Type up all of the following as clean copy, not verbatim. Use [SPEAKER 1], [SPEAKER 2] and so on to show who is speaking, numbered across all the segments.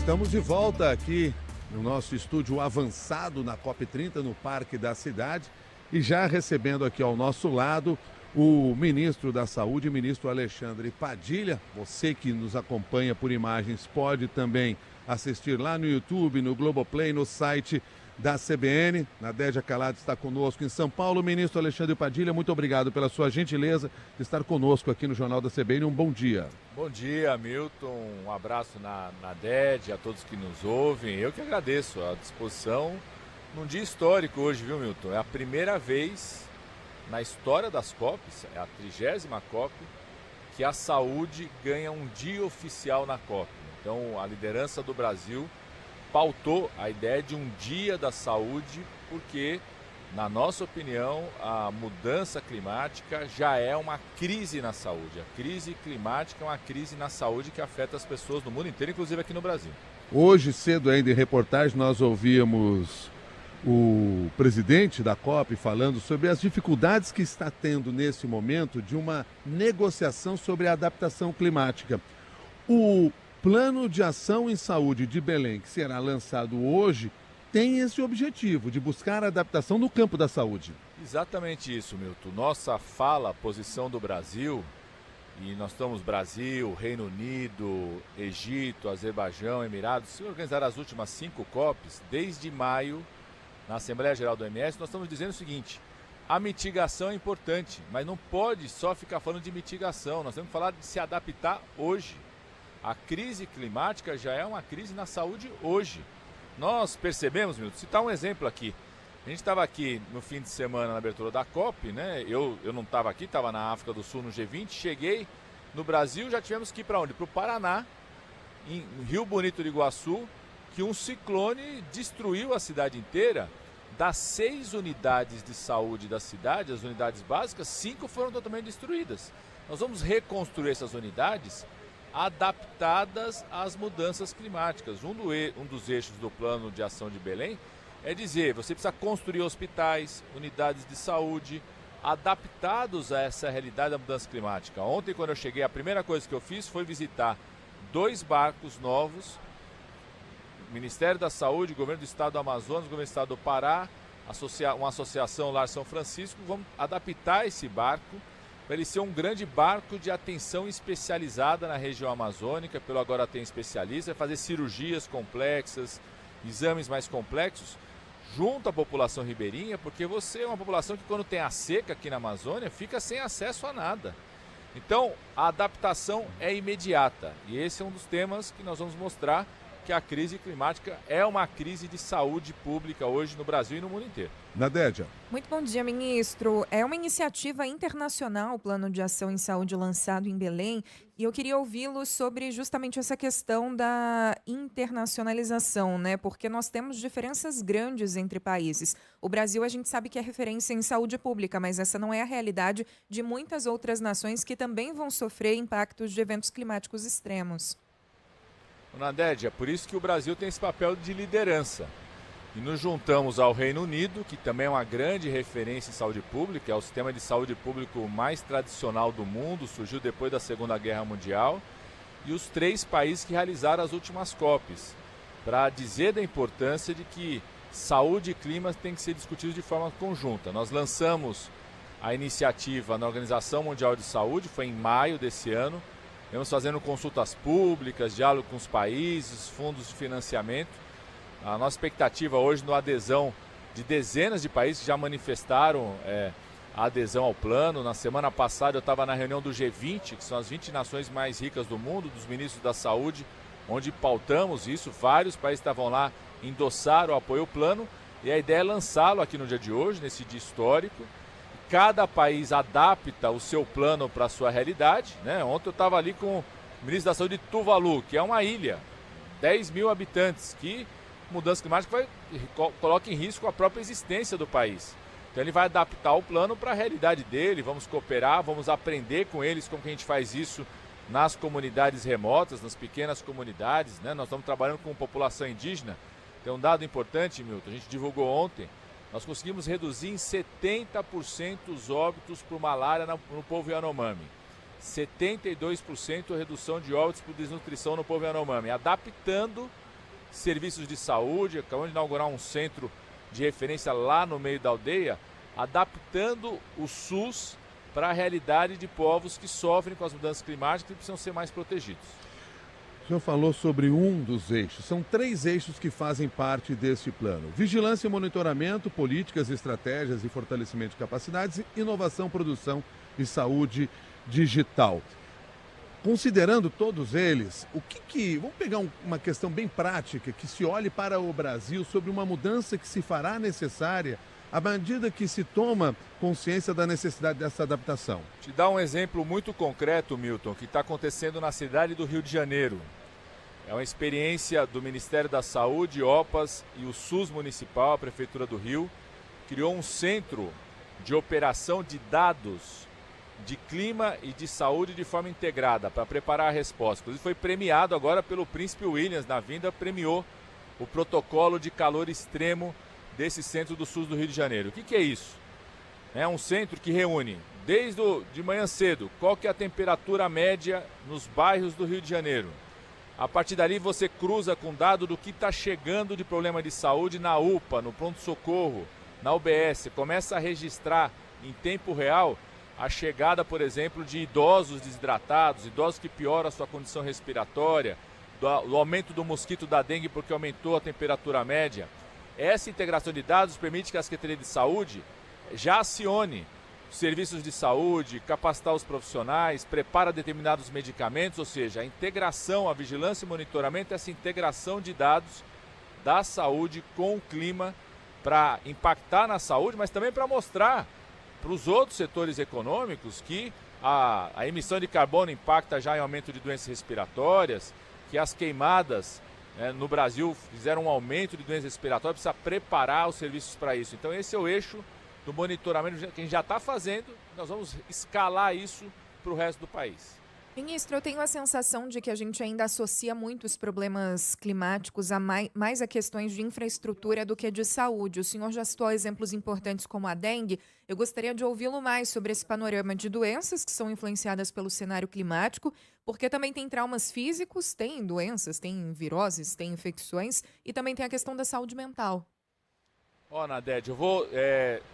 [SPEAKER 1] Estamos de volta aqui no nosso estúdio avançado na COP30, no Parque da Cidade, e já recebendo aqui ao nosso lado o ministro da Saúde, o ministro Alexandre Padilha. Você que nos acompanha por imagens pode também assistir lá no YouTube, no Globoplay, no site da CBN. Nadédia Calado está conosco em São Paulo. Ministro Alexandre Padilha, muito obrigado pela sua gentileza de estar conosco aqui no Jornal da CBN. Um bom dia.
[SPEAKER 2] Bom dia, Milton. Um abraço na Nadédia, a todos que nos ouvem. Eu que agradeço a disposição num dia histórico hoje, viu, Milton? É a primeira vez na história das COPs, é a 30ª COP, que a saúde ganha um dia oficial na COP. Então, a liderança do Brasil pautou a ideia de um dia da saúde, porque, na nossa opinião, a mudança climática já é uma crise na saúde. A crise climática é uma crise na saúde que afeta as pessoas no mundo inteiro, inclusive aqui no Brasil.
[SPEAKER 1] Hoje, cedo ainda em reportagem, nós ouvíamos o presidente da COP falando sobre as dificuldades que está tendo nesse momento de uma negociação sobre a adaptação climática. O Plano de Ação em Saúde de Belém, que será lançado hoje, tem esse objetivo de buscar a adaptação no campo da saúde.
[SPEAKER 2] Exatamente isso, Milton. Nossa fala, a posição do Brasil, e nós estamos Brasil, Reino Unido, Egito, Azerbaijão, Emirados, se organizaram as últimas 5 COPs, desde maio, na Assembleia Geral do OMS, nós estamos dizendo o seguinte: a mitigação é importante, mas não pode só ficar falando de mitigação, nós temos que falar de se adaptar hoje. A crise climática já é uma crise na saúde hoje. Nós percebemos, Milton, citar um exemplo aqui. A gente estava aqui no fim de semana na abertura da COP, né? Eu não estava aqui, estava na África do Sul, no G20. Cheguei no Brasil, já tivemos que ir para onde? Para o Paraná, em Rio Bonito do Iguaçu, que um ciclone destruiu a cidade inteira. Das 6 unidades de saúde da cidade, as unidades básicas, 5 foram totalmente destruídas. Nós vamos reconstruir essas unidades adaptadas às mudanças climáticas. Um dos eixos do Plano de Ação de Belém é dizer, você precisa construir hospitais, unidades de saúde, adaptados a essa realidade da mudança climática. Ontem, quando eu cheguei, a primeira coisa que eu fiz foi visitar 2 barcos novos, o Ministério da Saúde, o Governo do Estado do Amazonas, o Governo do Estado do Pará, uma associação Lar São Francisco, vamos adaptar esse barco para ele ser um grande barco de atenção especializada na região amazônica, pelo Agora Tem Especialista, fazer cirurgias complexas, exames mais complexos, junto à população ribeirinha, porque você é uma população que, quando tem a seca aqui na Amazônia, fica sem acesso a nada. Então, a adaptação é imediata, e esse é um dos temas que nós vamos mostrar, que a crise climática é uma crise de saúde pública hoje no Brasil e no mundo inteiro.
[SPEAKER 1] Nadédia.
[SPEAKER 3] Muito bom dia, ministro. É uma iniciativa internacional, o Plano de Ação em Saúde lançado em Belém, e eu queria ouvi-lo sobre justamente essa questão da internacionalização, né? Porque nós temos diferenças grandes entre países. O Brasil, a gente sabe que é referência em saúde pública, mas essa não é a realidade de muitas outras nações que também vão sofrer impactos de eventos climáticos extremos.
[SPEAKER 2] Nadédia, por isso que o Brasil tem esse papel de liderança. E nos juntamos ao Reino Unido, que também é uma grande referência em saúde pública, é o sistema de saúde público mais tradicional do mundo, surgiu depois da Segunda Guerra Mundial, e os 3 países que realizaram as últimas COPs, para dizer da importância de que saúde e clima têm que ser discutidos de forma conjunta. Nós lançamos a iniciativa na Organização Mundial de Saúde, foi em maio desse ano. Estamos fazendo consultas públicas, diálogo com os países, fundos de financiamento. A nossa expectativa hoje na adesão de dezenas de países que já manifestaram a adesão ao plano. Na semana passada eu estava na reunião do G20, que são as 20 nações mais ricas do mundo, dos ministros da saúde, onde pautamos isso. Vários países estavam lá, endossaram o apoio ao plano, e a ideia é lançá-lo aqui no dia de hoje, nesse dia histórico. Cada país adapta o seu plano para a sua realidade, né? Ontem eu estava ali com o ministro da Saúde de Tuvalu, que é uma ilha, 10 mil habitantes, que mudança climática coloca em risco a própria existência do país. Então ele vai adaptar o plano para a realidade dele, vamos cooperar, vamos aprender com eles como que a gente faz isso nas comunidades remotas, nas pequenas comunidades, né? Nós estamos trabalhando com população indígena. Tem um dado importante, Milton, a gente divulgou ontem. Nós conseguimos reduzir em 70% os óbitos por malária no povo Yanomami. 72% redução de óbitos por desnutrição no povo Yanomami, adaptando serviços de saúde, acabamos de inaugurar um centro de referência lá no meio da aldeia, adaptando o SUS para a realidade de povos que sofrem com as mudanças climáticas e precisam ser mais protegidos.
[SPEAKER 1] O senhor falou sobre um dos eixos. São 3 eixos que fazem parte deste plano: vigilância e monitoramento, políticas, estratégias e fortalecimento de capacidades, inovação, produção e saúde digital. Considerando todos eles, vamos pegar uma questão bem prática, que se olhe para o Brasil sobre uma mudança que se fará necessária à medida que se toma consciência da necessidade dessa adaptação.
[SPEAKER 2] Te dar um exemplo muito concreto, Milton, que está acontecendo na cidade do Rio de Janeiro. É uma experiência do Ministério da Saúde, OPAS e o SUS Municipal, a Prefeitura do Rio, criou um centro de operação de dados de clima e de saúde de forma integrada, para preparar a resposta. Inclusive foi premiado agora pelo Príncipe Williams, na vinda premiou o protocolo de calor extremo desse centro do SUS do Rio de Janeiro. O que é isso? É um centro que reúne, desde de manhã cedo, qual que é a temperatura média nos bairros do Rio de Janeiro. A partir dali você cruza com dado do que está chegando de problema de saúde na UPA, no pronto-socorro, na UBS. Começa a registrar em tempo real a chegada, por exemplo, de idosos desidratados, idosos que pioram a sua condição respiratória, do aumento do mosquito da dengue porque aumentou a temperatura média. Essa integração de dados permite que a Secretaria de Saúde já acione serviços de saúde, capacitar os profissionais, prepara determinados medicamentos, ou seja, a integração, a vigilância e monitoramento, essa integração de dados da saúde com o clima para impactar na saúde, mas também para mostrar para os outros setores econômicos que a emissão de carbono impacta já em aumento de doenças respiratórias, que as queimadas no Brasil fizeram um aumento de doenças respiratórias, precisa preparar os serviços para isso. Então esse é o eixo do monitoramento que a gente já está fazendo, nós vamos escalar isso para o resto do país.
[SPEAKER 3] Ministro, eu tenho a sensação de que a gente ainda associa muito os problemas climáticos a mais a questões de infraestrutura do que de saúde. O senhor já citou exemplos importantes como a dengue. Eu gostaria de ouvi-lo mais sobre esse panorama de doenças que são influenciadas pelo cenário climático, porque também tem traumas físicos, tem doenças, tem viroses, tem infecções e também tem a questão da saúde mental.
[SPEAKER 2] Nadede, eu vou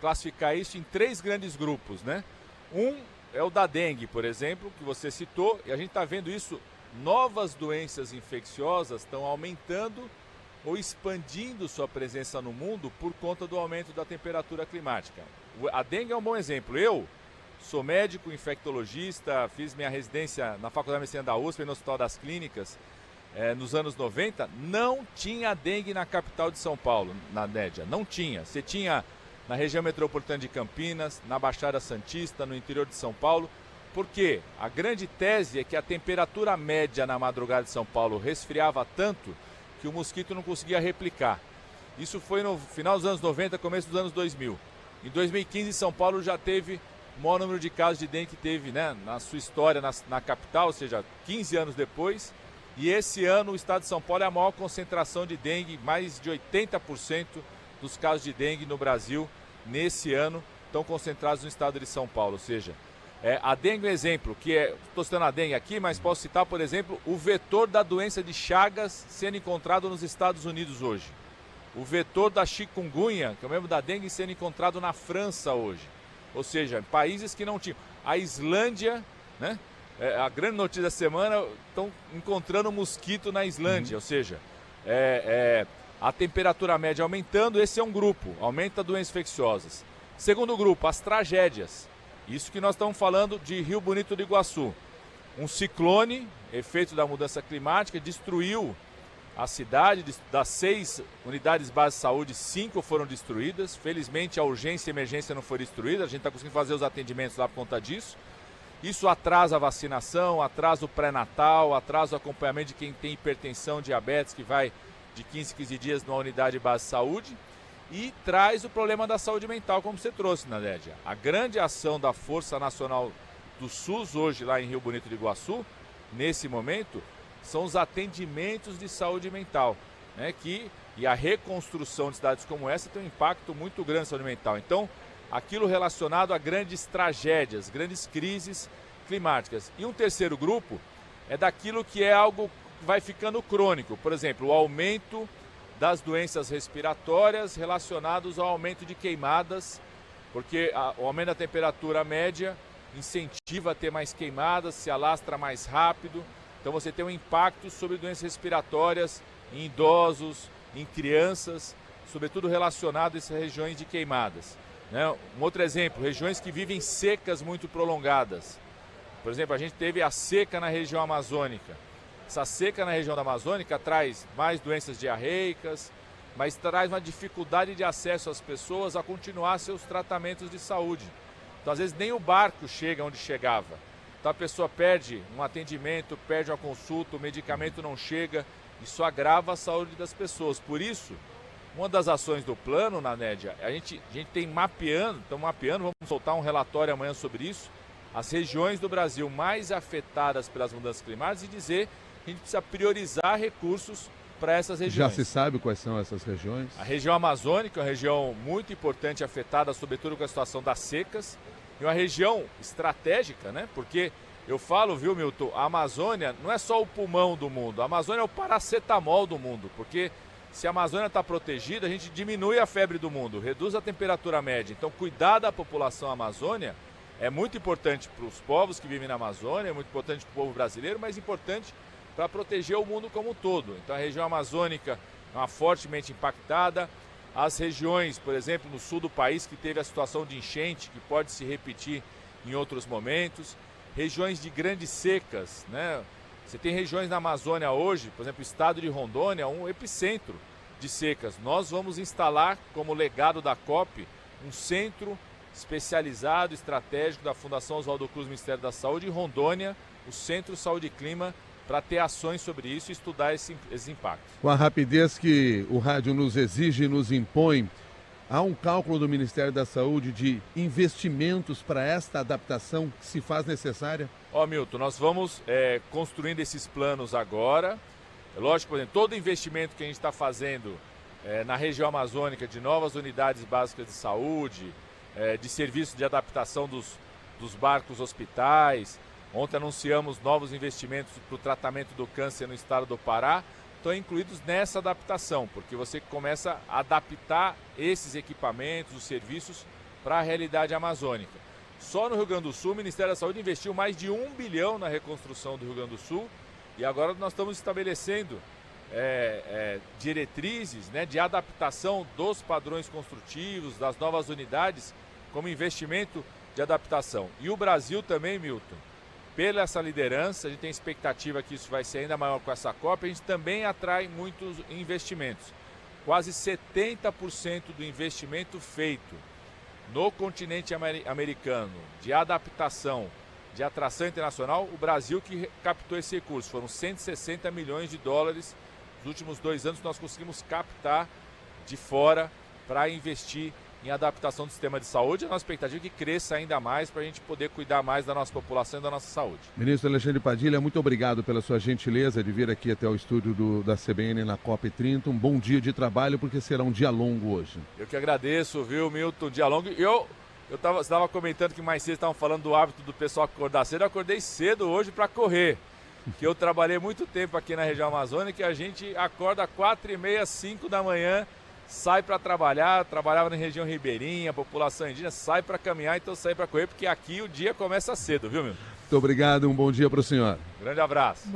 [SPEAKER 2] classificar isso em 3 grandes grupos, né? Um é o da dengue, por exemplo, que você citou, e a gente está vendo isso, novas doenças infecciosas estão aumentando ou expandindo sua presença no mundo por conta do aumento da temperatura climática. A dengue é um bom exemplo. Eu sou médico infectologista, fiz minha residência na Faculdade de Medicina da USP, no Hospital das Clínicas, nos anos 90, não tinha dengue na capital de São Paulo, na média, não tinha. Você tinha na região metropolitana de Campinas, na Baixada Santista, no interior de São Paulo, porque a grande tese é que a temperatura média na madrugada de São Paulo resfriava tanto que o mosquito não conseguia replicar. Isso foi no final dos anos 90, começo dos anos 2000. Em 2015, São Paulo já teve o maior número de casos de dengue que teve, né, na sua história na capital, ou seja, 15 anos depois. E esse ano o estado de São Paulo é a maior concentração de dengue, mais de 80% dos casos de dengue no Brasil nesse ano estão concentrados no estado de São Paulo. Ou seja, a dengue é um exemplo, estou citando a dengue aqui, mas posso citar, por exemplo, o vetor da doença de Chagas sendo encontrado nos Estados Unidos hoje. O vetor da chikungunya, que é o mesmo da dengue, sendo encontrado na França hoje. Ou seja, países que não tinham. A Islândia, né? A grande notícia da semana, estão encontrando mosquito na Islândia, ou seja, a temperatura média aumentando, esse é um grupo, aumenta doenças infecciosas. Segundo grupo, as tragédias. Isso que nós estamos falando de Rio Bonito do Iguaçu. Um ciclone, efeito da mudança climática, destruiu a cidade. Das 6 unidades básicas de saúde, 5 foram destruídas. Felizmente a urgência e emergência não foi destruída, a gente está conseguindo fazer os atendimentos lá por conta disso. Isso atrasa a vacinação, atrasa o pré-natal, atrasa o acompanhamento de quem tem hipertensão, diabetes, que vai de 15 em 15 dias numa unidade base de saúde, e traz o problema da saúde mental, como você trouxe, Nadédia. A grande ação da Força Nacional do SUS hoje lá em Rio Bonito do Iguaçu, nesse momento, são os atendimentos de saúde mental, né, e a reconstrução de cidades como essa tem um impacto muito grande na saúde mental. Então, aquilo relacionado a grandes tragédias, grandes crises climáticas. E um terceiro grupo é daquilo que é algo vai ficando crônico. Por exemplo, o aumento das doenças respiratórias relacionados ao aumento de queimadas, porque o aumento da temperatura média incentiva a ter mais queimadas, se alastra mais rápido. Então você tem um impacto sobre doenças respiratórias em idosos, em crianças, sobretudo relacionado a essas regiões de queimadas. Né? Um outro exemplo, regiões que vivem secas muito prolongadas. Por exemplo, a gente teve a seca na região amazônica. Essa seca na região da Amazônica traz mais doenças diarreicas, mas traz uma dificuldade de acesso às pessoas a continuar seus tratamentos de saúde. Então, às vezes, nem o barco chega onde chegava. Então, a pessoa perde um atendimento, perde uma consulta, o medicamento não chega. Isso agrava a saúde das pessoas. Por isso, uma das ações do plano, Nanédia, a gente tem estamos mapeando, vamos soltar um relatório amanhã sobre isso, as regiões do Brasil mais afetadas pelas mudanças climáticas e dizer que a gente precisa priorizar recursos para essas regiões.
[SPEAKER 1] Já se sabe quais são essas regiões?
[SPEAKER 2] A região amazônica é uma região muito importante, afetada sobretudo com a situação das secas, e uma região estratégica, né? Porque eu falo, viu, Milton, a Amazônia não é só o pulmão do mundo, a Amazônia é o paracetamol do mundo, porque se a Amazônia está protegida, a gente diminui a febre do mundo, reduz a temperatura média. Então, cuidar da população Amazônia é muito importante para os povos que vivem na Amazônia, é muito importante para o povo brasileiro, mas importante para proteger o mundo como um todo. Então, a região amazônica é uma fortemente impactada. As regiões, por exemplo, no sul do país, que teve a situação de enchente, que pode se repetir em outros momentos. Regiões de grandes secas, né? Você tem regiões na Amazônia hoje, por exemplo, o estado de Rondônia, um epicentro de secas. Nós vamos instalar, como legado da COP, um centro especializado, estratégico da Fundação Oswaldo Cruz, Ministério da Saúde, em Rondônia, o Centro Saúde e Clima, para ter ações sobre isso e estudar esses impactos.
[SPEAKER 1] Com a rapidez que o rádio nos exige e nos impõe, há um cálculo do Ministério da Saúde de investimentos para esta adaptação que se faz necessária?
[SPEAKER 2] Milton, nós vamos construindo esses planos agora. É lógico, por exemplo, todo investimento que a gente está fazendo na região amazônica de novas unidades básicas de saúde, de serviços de adaptação dos barcos hospitais. Ontem anunciamos novos investimentos para o tratamento do câncer no estado do Pará. Estão incluídos nessa adaptação, porque você começa a adaptar esses equipamentos, os serviços para a realidade amazônica. Só no Rio Grande do Sul, o Ministério da Saúde investiu mais de 1 bilhão na reconstrução do Rio Grande do Sul e agora nós estamos estabelecendo diretrizes, né, de adaptação dos padrões construtivos, das novas unidades, como investimento de adaptação. E o Brasil também, Milton, pela essa liderança, a gente tem expectativa que isso vai ser ainda maior com essa COP, a gente também atrai muitos investimentos. Quase 70% do investimento feito no continente americano de adaptação, de atração internacional, o Brasil que captou esse recurso. Foram 160 milhões de dólares nos últimos 2 anos que nós conseguimos captar de fora para investir em adaptação do sistema de saúde. A nossa expectativa é que cresça ainda mais para a gente poder cuidar mais da nossa população e da nossa saúde.
[SPEAKER 1] Ministro Alexandre Padilha, muito obrigado pela sua gentileza de vir aqui até o estúdio da CBN na COP30. Um bom dia de trabalho, porque será um dia longo hoje.
[SPEAKER 2] Eu que agradeço, viu, Milton, dia longo. Você estava comentando que mais cedo estavam falando do hábito do pessoal acordar cedo. Eu acordei cedo hoje para correr, que eu trabalhei muito tempo aqui na região amazônica e a gente acorda às 4h30, 5 da manhã, sai para trabalhar, trabalhava na região ribeirinha, a população indígena, sai para caminhar, então sai para correr, porque aqui o dia começa cedo, viu, meu?
[SPEAKER 1] Muito obrigado, um bom dia para o senhor.
[SPEAKER 2] Grande abraço.